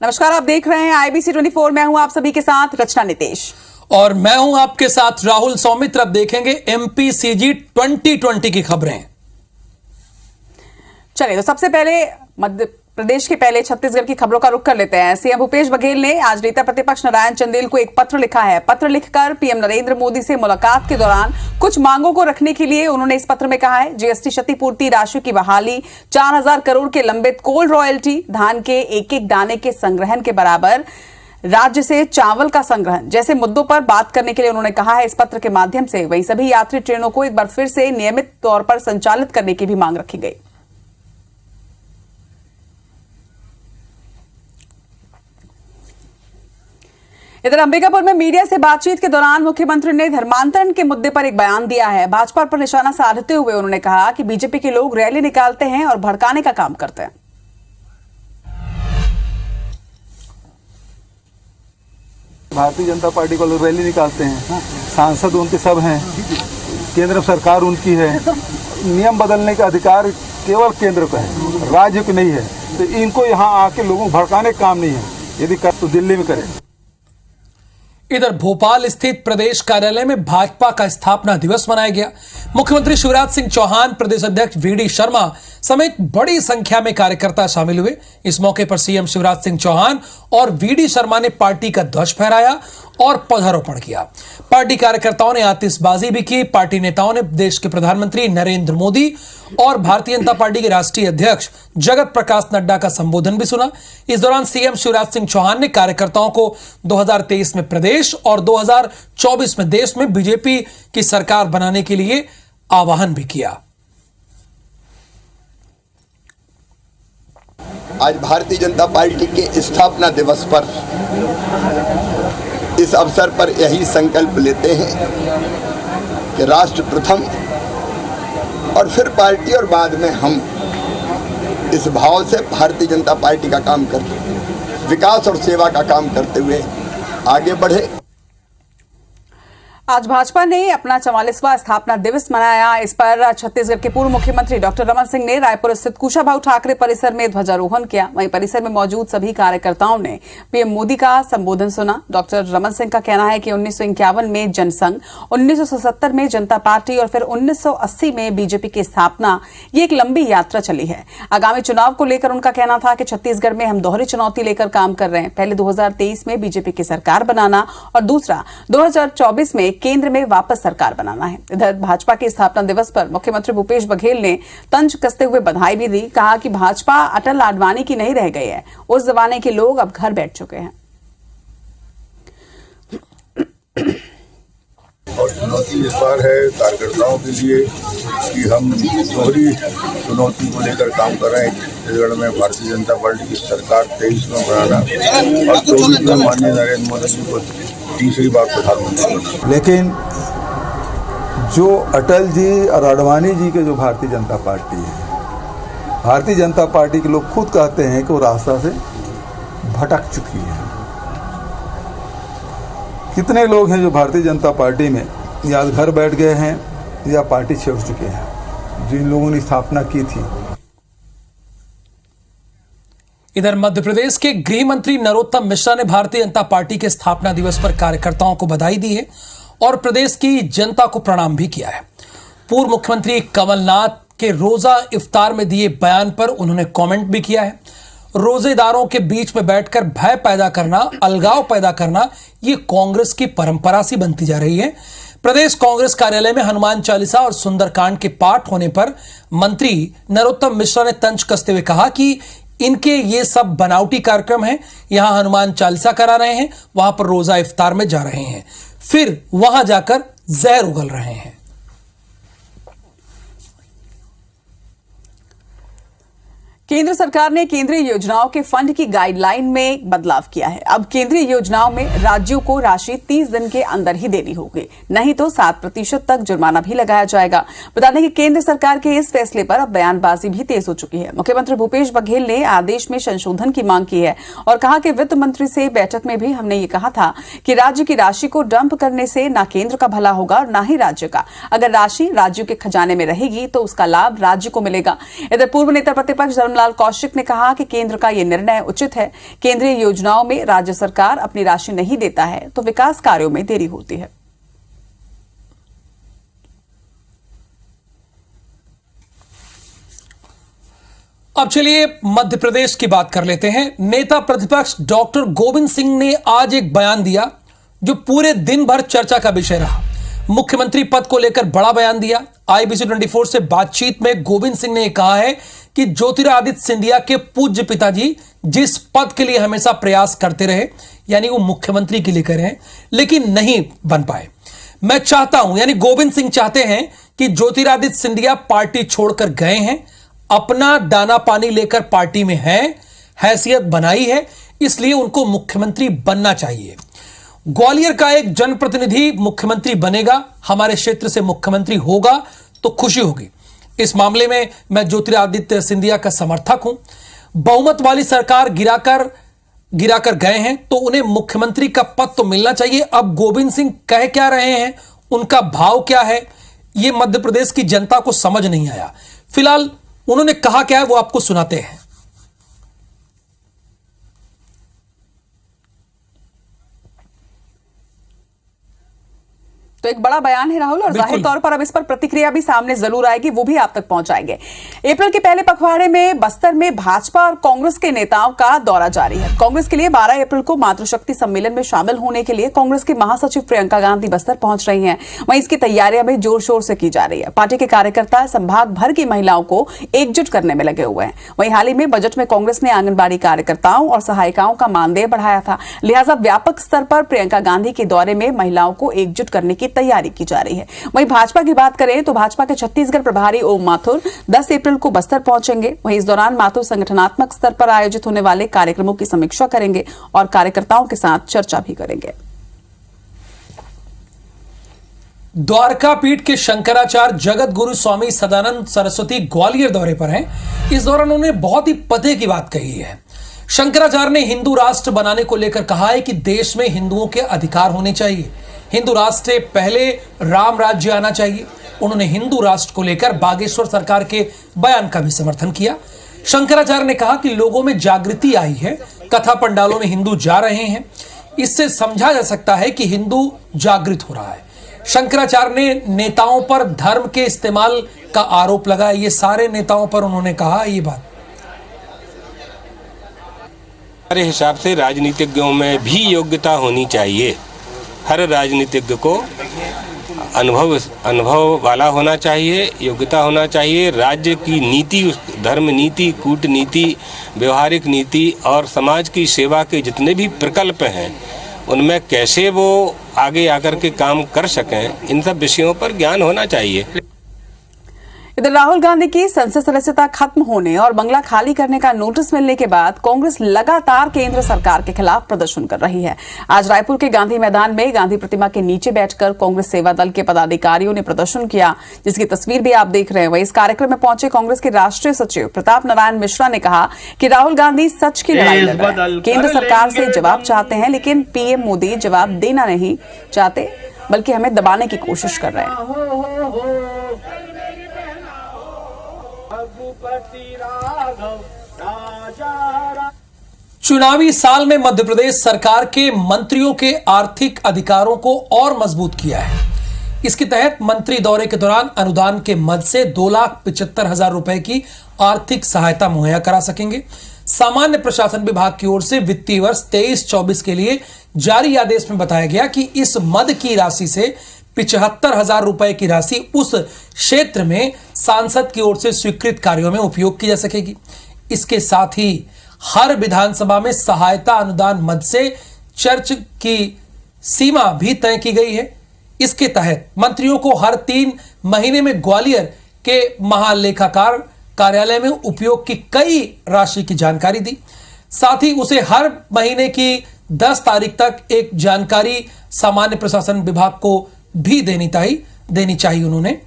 नमस्कार, आप देख रहे हैं आईबीसी 24। मैं हूं आप सभी के साथ रचना नितेश और मैं हूं आपके साथ राहुल सौमित्र। अब देखेंगे एमपीसीजी 2020 की खबरें। चलिए, तो सबसे पहले मध्य प्रदेश के पहले छत्तीसगढ़ की खबरों का रुख कर लेते हैं। सीएम भूपेश बघेल ने आज नेता प्रतिपक्ष नारायण चंदेल को एक पत्र लिखा है। पत्र लिखकर पीएम नरेंद्र मोदी से मुलाकात के दौरान कुछ मांगों को रखने के लिए उन्होंने इस पत्र में कहा है, जीएसटी क्षतिपूर्ति राशि की बहाली, 4000 करोड़ के लंबित कोल रॉयल्टी, धान के एक एक दाने के संग्रहण के बराबर राज्य से चावल का संग्रहण जैसे मुद्दों पर बात करने के लिए उन्होंने कहा है। इस पत्र के माध्यम से वही सभी यात्री ट्रेनों को एक बार फिर से नियमित तौर पर संचालित करने की भी मांग रखी गई। इधर अंबिकापुर में मीडिया से बातचीत के दौरान मुख्यमंत्री ने धर्मांतरण के मुद्दे पर एक बयान दिया है। भाजपा पर निशाना साधते हुए उन्होंने कहा कि बीजेपी के लोग रैली निकालते हैं और भड़काने का काम करते हैं। भारतीय जनता पार्टी को लोग रैली निकालते हैं, सांसद उनके सब हैं, केंद्र सरकार उनकी है, नियम बदलने का अधिकार केवल केंद्र का है, राज्य को नहीं है। तो इनको यहाँ आके लोगों को भड़काने का काम नहीं है, यदि कर तो दिल्ली में करें। इधर भोपाल स्थित प्रदेश कार्यालय में भाजपा का स्थापना दिवस मनाया गया। मुख्यमंत्री शिवराज सिंह चौहान, प्रदेश अध्यक्ष वीडी शर्मा समेत बड़ी संख्या में कार्यकर्ता शामिल हुए। इस मौके पर सीएम शिवराज सिंह चौहान और वीडी शर्मा ने पार्टी का ध्वज फहराया और पौधारोपण किया। पार्टी कार्यकर्ताओं ने आतिशबाजी भी की। पार्टी नेताओं ने देश के प्रधानमंत्री नरेंद्र मोदी और भारतीय जनता पार्टी के राष्ट्रीय अध्यक्ष जगत प्रकाश नड्डा का संबोधन भी सुना। इस दौरान सीएम शिवराज सिंह चौहान ने कार्यकर्ताओं को 2023 में प्रदेश और 2024 में देश में बीजेपी की सरकार बनाने के लिए आह्वान भी किया। आज भारतीय जनता पार्टी के स्थापना दिवस पर इस अवसर पर यही संकल्प लेते हैं कि राष्ट्र प्रथम और फिर पार्टी और बाद में हम, इस भाव से भारतीय जनता पार्टी का काम करते, विकास और सेवा का काम करते हुए आगे बढ़े। आज भाजपा ने अपना 44वां स्थापना दिवस मनाया। इस पर छत्तीसगढ़ के पूर्व मुख्यमंत्री डॉक्टर रमन सिंह ने रायपुर स्थित कुशाभाऊ ठाकरे परिसर में ध्वजारोहण किया। वहीं परिसर में मौजूद सभी कार्यकर्ताओं ने पीएम मोदी का संबोधन सुना। डॉक्टर रमन सिंह का कहना है कि 1951 में जनसंघ, 1977 में जनता पार्टी और फिर 1980 में बीजेपी की स्थापना, ये एक लंबी यात्रा चली है। आगामी चुनाव को लेकर उनका कहना था कि छत्तीसगढ़ में हम दोहरी चुनौती लेकर काम कर रहे हैं। पहले 2023 में बीजेपी की सरकार बनाना और दूसरा 2024 में केंद्र में वापस सरकार बनाना है। इधर भाजपा के स्थापना दिवस पर मुख्यमंत्री भूपेश बघेल ने तंज कसते हुए बधाई भी दी। कहा कि भाजपा अटल आडवाणी की नहीं रह गई है, उस जमाने के लोग अब घर बैठ चुके हैं। और चुनौती इस बार है कार्यकर्ताओं के लिए कि हम दोहरी चुनौती को लेकर काम कर रहे हैं। छत्तीसगढ़ में भारतीय जनता पार्टी की सरकार 23 में बनाना और 24 में माननीय नरेंद्र मोदी जी को तीसरी बार प्रधानमंत्री बनाना। लेकिन जो अटल जी और आडवाणी जी के जो भारतीय जनता पार्टी है, भारतीय जनता पार्टी के लोग खुद कहते हैं कि वो रास्ता से भटक चुकी है। कितने लोग हैं जो भारतीय जनता पार्टी में या घर बैठ गए हैं या पार्टी छोड़ चुके हैं, जिन लोगों ने स्थापना की थी। इधर मध्य प्रदेश के गृह मंत्री नरोत्तम मिश्रा ने भारतीय जनता पार्टी के स्थापना दिवस पर कार्यकर्ताओं को बधाई दी है और प्रदेश की जनता को प्रणाम भी किया है। पूर्व मुख्यमंत्री कमलनाथ के रोजा इफ्तार में दिए बयान पर उन्होंने कमेंट भी किया है। रोजेदारों के बीच में बैठकर भय पैदा करना, अलगाव पैदा करना, ये कांग्रेस की परंपरा सी बनती जा रही है। प्रदेश कांग्रेस कार्यालय में हनुमान चालीसा और सुंदरकांड के पाठ होने पर मंत्री नरोत्तम मिश्रा ने तंज कसते हुए कहा कि इनके ये सब बनावटी कार्यक्रम हैं। यहां हनुमान चालीसा करा रहे हैं, वहां पर रोजा इफ्तार में जा रहे हैं, फिर वहां जाकर जहर उगल रहे हैं। केंद्र सरकार ने केंद्रीय योजनाओं के फंड की गाइडलाइन में बदलाव किया है। अब केंद्रीय योजनाओं में राज्यों को राशि 30 दिन के अंदर ही देनी होगी, नहीं तो 7% तक जुर्माना भी लगाया जाएगा। बता दें कि केंद्र सरकार के इस फैसले पर अब बयानबाजी भी तेज हो चुकी है। मुख्यमंत्री भूपेश बघेल ने आदेश में संशोधन की मांग की है और कहा कि वित्त मंत्री से बैठक में भी हमने ये कहा था कि राज्य की राशि को डंप करने से न केंद्र का भला होगा और न ही राज्य का। अगर राशि राज्यों के खजाने में रहेगी तो उसका लाभ राज्य को मिलेगा। इधर पूर्व नेता प्रतिपक्ष धर्मलाल कौशिक ने कहा कि केंद्र का ये निर्णय उचित है। केंद्रीय योजनाओं में राज्य सरकार अपनी राशि नहीं देता है तो विकास कार्यों में देरी होती है। अब चलिए मध्य प्रदेश की बात कर लेते हैं। नेता प्रतिपक्ष डॉक्टर गोविंद सिंह ने आज एक बयान दिया जो पूरे दिन भर चर्चा का विषय रहा। मुख्यमंत्री पद को लेकर बड़ा बयान दिया। IBC 24 से बातचीत में गोविंद सिंह ने कहा है कि ज्योतिरादित्य सिंधिया के पूज्य पिताजी जिस पद के लिए हमेशा प्रयास करते रहे, यानी वो मुख्यमंत्री के लिए कर रहे हैं, लेकिन नहीं बन पाए। मैं चाहता हूं, यानी गोविंद सिंह चाहते हैं कि ज्योतिरादित्य सिंधिया पार्टी छोड़कर गए हैं, अपना दाना पानी लेकर पार्टी में हैं, हैसियत बनाई है, इसलिए उनको मुख्यमंत्री बनना चाहिए। ग्वालियर का एक जनप्रतिनिधि मुख्यमंत्री बनेगा, हमारे क्षेत्र से मुख्यमंत्री होगा तो खुशी होगी। इस मामले में मैं ज्योतिरादित्य सिंधिया का समर्थक हूं। बहुमत वाली सरकार गिराकर गए हैं तो उन्हें मुख्यमंत्री का पद तो मिलना चाहिए। अब गोविंद सिंह कह क्या रहे हैं, उनका भाव क्या है, यह मध्य प्रदेश की जनता को समझ नहीं आया। फिलहाल उन्होंने कहा क्या है वो आपको सुनाते हैं। तो एक बड़ा बयान है राहुल, और जाहिर तौर पर अब इस पर प्रतिक्रिया भी सामने जरूर आएगी, वो भी आप तक पहुंचाएंगे। अप्रैल के पहले पखवाड़े में बस्तर में भाजपा और कांग्रेस के नेताओं का दौरा जारी है। कांग्रेस के लिए 12 अप्रैल को मातृशक्ति सम्मेलन में शामिल होने के लिए कांग्रेस की महासचिव प्रियंका गांधी बस्तर पहुंच रही हैं। वहीं इसकी तैयारियां भी जोर शोर से की जा रही है। पार्टी के कार्यकर्ता संभाग भर की महिलाओं को एकजुट करने में लगे हुए हैं। वहीं हाल ही में बजट में कांग्रेस ने आंगनबाड़ी कार्यकर्ताओं और सहायिकाओं का मानदेय बढ़ाया था, लिहाजा व्यापक स्तर पर प्रियंका गांधी के दौरे में महिलाओं को एकजुट करने की तैयारी की जा रही है। वहीं भाजपा की बात करें तो भाजपा के छत्तीसगढ़ प्रभारी ओम माथुर 10 अप्रैल को बस्तर पहुंचेंगे। वहीं इस दौरान माथुर संगठनात्मक स्तर पर आयोजित होने वाले कार्यक्रमों की समीक्षा करेंगे और कार्यकर्ताओं के साथ चर्चा भी करेंगे। द्वारका पीठ के शंकराचार्य जगत गुरु स्वामी सदानंद सरस्वती ग्वालियर दौरे पर हैं। इस दौरान उन्होंने बहुत ही पते की बात कही है। शंकराचार्य ने हिंदू राष्ट्र बनाने को लेकर कहा है कि देश में हिंदुओं के अधिकार होने चाहिए, हिंदू राष्ट्र से पहले राम राज्य आना चाहिए। उन्होंने हिंदू राष्ट्र को लेकर बागेश्वर सरकार के बयान का भी समर्थन किया। शंकराचार्य ने कहा कि लोगों में जागृति आई है, कथा पंडालों में हिंदू जा रहे हैं, इससे समझा जा सकता है कि हिंदू जागृत हो रहा है। शंकराचार्य ने नेताओं पर धर्म के इस्तेमाल का आरोप लगाया। ये सारे नेताओं पर उन्होंने कहा ये बात। हमारे हिसाब से राजनीतिज्ञों में भी योग्यता होनी चाहिए। हर राजनीतिज्ञ को अनुभव वाला होना चाहिए, योग्यता होना चाहिए। राज्य की नीति, धर्म नीति, कूटनीति, व्यवहारिक नीति और समाज की सेवा के जितने भी प्रकल्प हैं उनमें कैसे वो आगे आकर के काम कर सकें, इन सब विषयों पर ज्ञान होना चाहिए। इधर राहुल गांधी की संसद सदस्यता खत्म होने और बंगला खाली करने का नोटिस मिलने के बाद कांग्रेस लगातार केंद्र सरकार के खिलाफ प्रदर्शन कर रही है। आज रायपुर के गांधी मैदान में गांधी प्रतिमा के नीचे बैठकर कांग्रेस सेवा दल के पदाधिकारियों ने प्रदर्शन किया, जिसकी तस्वीर भी आप देख रहे हैं। वहीं इस कार्यक्रम में पहुंचे कांग्रेस के राष्ट्रीय सचिव प्रताप नारायण मिश्रा ने कहा कि राहुल गांधी सच की लड़ाई लड़ रहे हैं, केंद्र सरकार से जवाब चाहते हैं, लेकिन पीएम मोदी जवाब देना नहीं चाहते, बल्कि हमें दबाने की कोशिश कर रहे हैं। चुनावी साल में मध्य प्रदेश सरकार के मंत्रियों के आर्थिक अधिकारों को और मजबूत किया है। इसके तहत मंत्री दौरे के दौरान अनुदान के मद से 2,75,000 रुपए की आर्थिक सहायता मुहैया करा सकेंगे। सामान्य प्रशासन विभाग की ओर से वित्तीय वर्ष 23-24 के लिए जारी आदेश में बताया गया कि इस मद की राशि से 75,000 रुपए की राशि उस क्षेत्र में सांसद की ओर से स्वीकृत कार्यों में उपयोग की जा सकेगी। इसके साथ ही हर विधानसभा में सहायता अनुदान मद से चर्च की सीमा भी तय की गई है। इसके तहत मंत्रियों को हर 3 महीने में ग्वालियर के महालेखाकार कार्यालय में उपयोग की कई राशि की जानकारी दी। साथ ही उसे हर महीने की 10 तारीख तक एक जानकारी सामान्य प्रशासन विभाग को भी देनी चाहिए उन्होंने।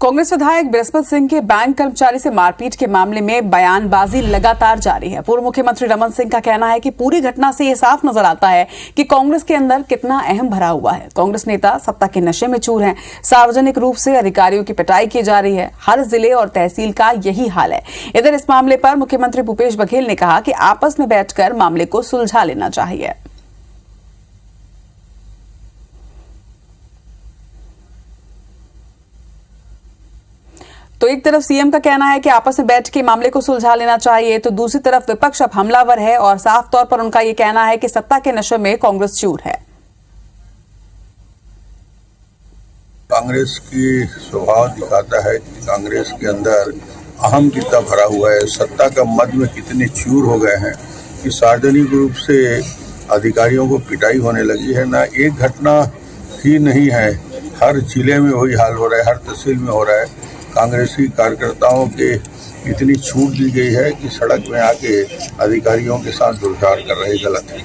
कांग्रेस विधायक बृहस्पति सिंह के बैंक कर्मचारी से मारपीट के मामले में बयानबाजी लगातार जारी है। पूर्व मुख्यमंत्री रमन सिंह का कहना है कि पूरी घटना से यह साफ नजर आता है कि कांग्रेस के अंदर कितना अहम भरा हुआ है। कांग्रेस नेता सत्ता के नशे में चूर हैं। सार्वजनिक रूप से अधिकारियों की पिटाई की जा रही है। हर जिले और तहसील का यही हाल है। इधर इस मामले पर मुख्यमंत्री भूपेश बघेल ने कहा कि आपस में बैठकर मामले को सुलझा लेना चाहिए। तो एक तरफ सीएम का कहना है कि आपस में बैठ के मामले को सुलझा लेना चाहिए, तो दूसरी तरफ विपक्ष अब हमलावर है और साफ तौर पर उनका यह कहना है कि सत्ता के नशे में कांग्रेस चूर है। कांग्रेस की स्वभाव दिखाता है कि कांग्रेस के अंदर अहम कितना भरा हुआ है, सत्ता का मद में कितने चूर हो गए हैं कि सार्वजनिक रूप से अधिकारियों को पिटाई होने लगी है। ना एक घटना ही नहीं है, हर जिले में वही हाल हो रहा है, हर तहसील में हो रहा है। कांग्रेसी कार्यकर्ताओं के इतनी छूट दी गई है कि सड़क में आके अधिकारियों के साथ दुर्व्यवहार कर रहे, गलत है।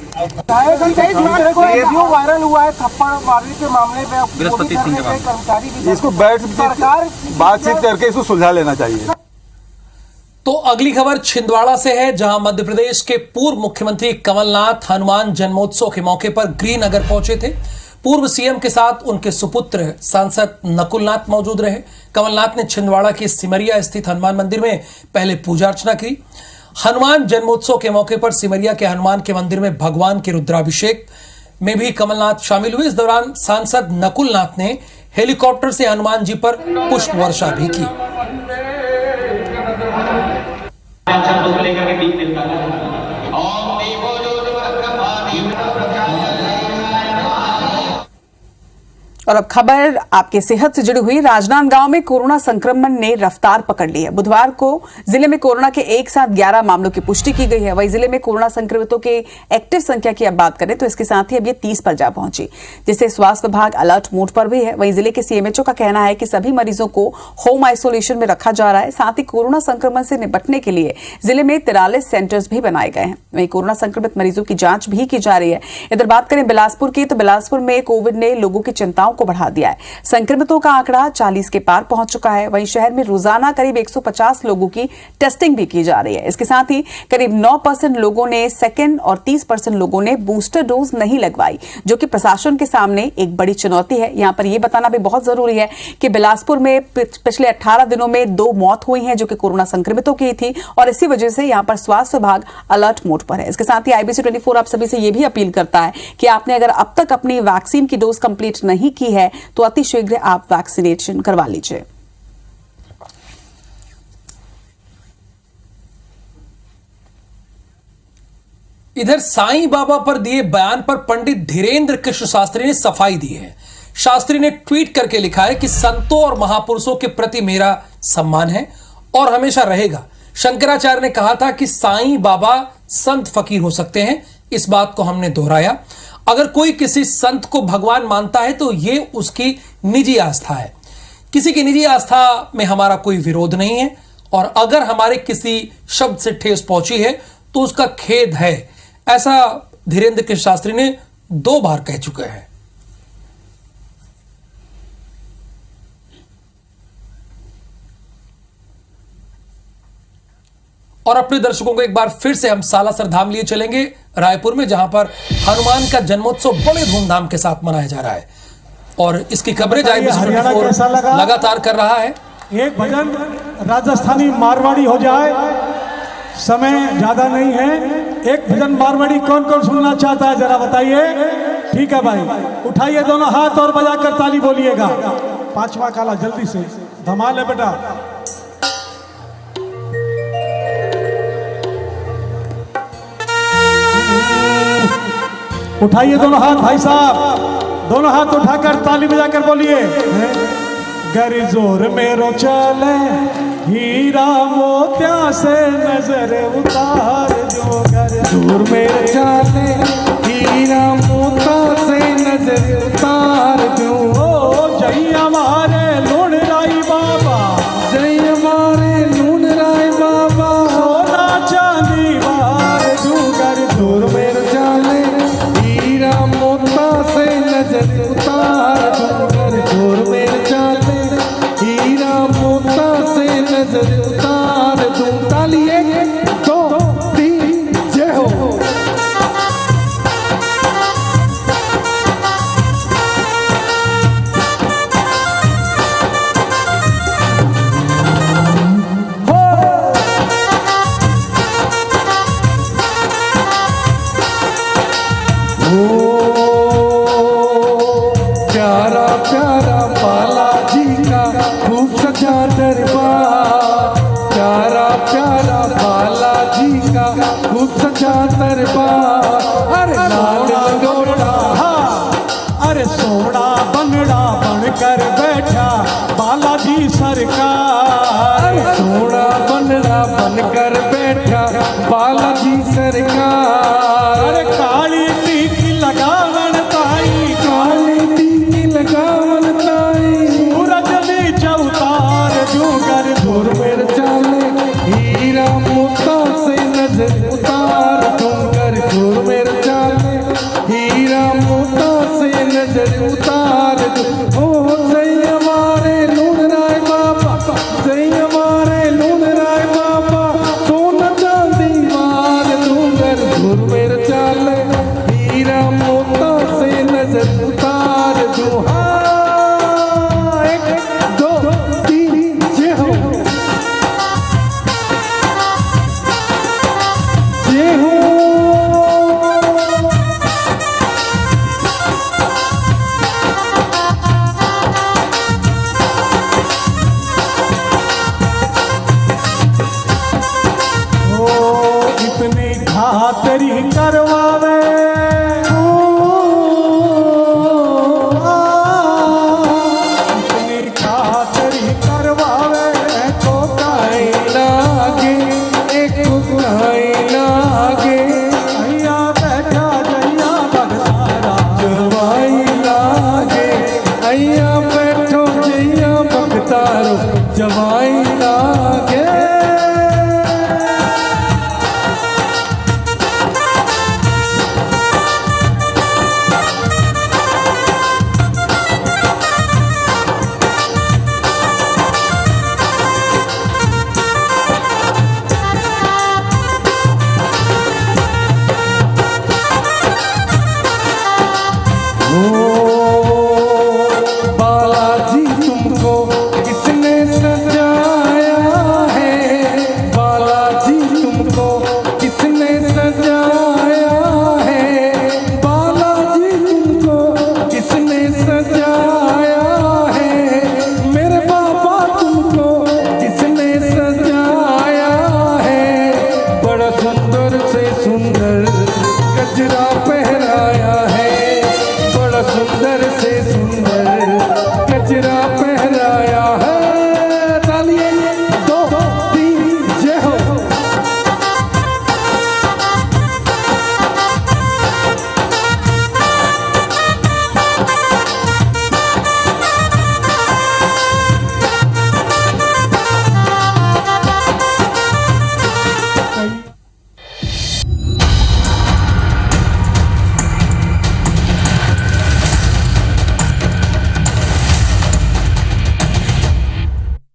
वायरल हुआ है थप्पड़ मारने के मामले में बृहस्पति सिंह के कर्मचारी, इसको बैठ बातचीत करके इसको सुलझा लेना चाहिए। तो अगली खबर छिंदवाड़ा से है, जहां मध्य प्रदेश के पूर्व मुख्यमंत्री कमलनाथ हनुमान जन्मोत्सव के मौके पर गृहनगर पहुंचे थे। पूर्व सीएम के साथ उनके सुपुत्र सांसद नकुलनाथ मौजूद रहे। कमलनाथ ने छिंदवाड़ा के सिमरिया स्थित हनुमान मंदिर में पहले पूजा अर्चना की। हनुमान जन्मोत्सव के मौके पर सिमरिया के हनुमान के मंदिर में भगवान के रुद्राभिषेक में भी कमलनाथ शामिल हुए। इस दौरान सांसद नकुलनाथ ने हेलीकॉप्टर से हनुमान जी पर पुष्प वर्षा भी की। और अब खबर आपके सेहत से जुड़ी हुई। राजनांदगांव में कोरोना संक्रमण ने रफ्तार पकड़ ली है। बुधवार को जिले में कोरोना के एक साथ 11 मामलों की पुष्टि की गई है। वहीं जिले में कोरोना संक्रमितों के एक्टिव संख्या की अब बात करें तो इसके साथ ही अब ये 30 पर जा पहुंची, जिससे स्वास्थ्य विभाग अलर्ट मोड पर भी है। वहीं जिले के सीएमएचओ का कहना है कि सभी मरीजों को होम आइसोलेशन में रखा जा रहा है। साथ ही कोरोना संक्रमण से निपटने के लिए जिले में 43 सेंटर्स भी बनाए गए हैं। वहीं कोरोना संक्रमित मरीजों की जांच भी की जा रही है। इधर बात करें बिलासपुर की, तो बिलासपुर में कोविड ने लोगों की चिंताओं को बढ़ा दिया है। संक्रमितों का आंकड़ा 40 के पार पहुंच चुका है। वहीं शहर में रोजाना करीब 150 लोगों की टेस्टिंग भी की जा रही है। इसके साथ ही करीब 9% लोगों ने सेकेंड और 30% लोगों ने बूस्टर डोज नहीं लगवाई, जो कि प्रशासन के सामने एक बड़ी चुनौती है। यहां पर यह बताना भी बहुत जरूरी है कि बिलासपुर में पिछले 18 दिनों में 2 मौत हुई हैं, जो कि कोरोना संक्रमितों की थी, और इसी वजह से यहां पर स्वास्थ्य विभाग अलर्ट मोड पर है। इसके साथ ही IBC 24 आप सभी से यह भी अपील करता है कि आपने अगर अब तक अपनी वैक्सीन की डोज कंप्लीट नहीं की है तो अतिशीघ्र आप वैक्सीनेशन करवा लीजिए। इधर साईं बाबा पर दिए बयान पर पंडित धीरेन्द्र कृष्ण शास्त्री ने सफाई दी है। शास्त्री ने ट्वीट करके लिखा है कि संतों और महापुरुषों के प्रति मेरा सम्मान है और हमेशा रहेगा। शंकराचार्य ने कहा था कि साईं बाबा संत फकीर हो सकते हैं, इस बात को हमने दोहराया। अगर कोई किसी संत को भगवान मानता है तो ये उसकी निजी आस्था है। किसी की निजी आस्था में हमारा कोई विरोध नहीं है, और अगर हमारे किसी शब्द से ठेस पहुंची है तो उसका खेद है, ऐसा धीरेन्द्र कृष्ण शास्त्री ने 2 बार कह चुके हैं। और अपने दर्शकों को एक बार फिर से हम सालासर धाम लिए चलेंगे, रायपुर में, जहां पर हनुमान का जन्मोत्सव बड़े धूमधाम के साथ मनाया जा रहा है। और इसकी कवरेज लगातार कर रहा है। एक भजन राजस्थानी मारवाड़ी हो जाए, समय ज्यादा नहीं है। एक भजन मारवाड़ी कौन कौन सुनना चाहता है जरा बताइए। ठीक है भाई, उठाइए दोनों हाथ और बजाकर ताली बोलिएगा। 5वां काला जल्दी से, धमाल है बेटा। उठाइए दोनों हाथ भाई साहब, दोनों हाथ उठाकर ताली बजाकर बोलिए। गर जोर मेरो चले हीरा मोत्या से नजर उतार जो, गर जोर मेरो चले हीरा मोत्या से नजर उतार जो। जय हमारे लूण राई बाबा, जय हमारे लूण राई बाबा, सोना चांदी वार जो, गर जोर मेरो चले मोता से नजर उतार, जोर मेरे चाले हीरा सजा दरबार, अरे लाल लंगोटा, अरे सोना बनड़ा बनकर बैठा बालाजी सरकार, सोना बनड़ा बनकर बैठा बालाजी सरकार। अरे काली टीकी लगावन ताई, काली टीकी लगावन ताई, सूरज नीचा उतार डूंगर धुर मेर चाले, हीरा मोता से नजर उतार डूंगर धुर मेर चाले, हीरा मोता से नजर उतार दो। ओ सही हमारे लून राय बाबा, सही हमारे लून राय बाबा, सोना चांदी मार डूंगर धुर मेर चाले, हीरा मोता से नजर उतार दो। हाँ, एक दो तीन जय हो, जय हो। इतनी खातरी करवावे, इतनी खातरी करवावे, को काई लागे, एक काई लागे, अय्या बैठा जैया बगतारा जवाई लागे, अय्या बैठो जैया बगतारो जवाई लागे। बालाजी तुमको किसने सजाया है, बालाजी तुमको किसने सजाया है, बालाजी तुमको किसने सजाया है, मेरे बाबा तुमको किसने सजाया है, बड़ा सुंदर से सुंदर गजरा पे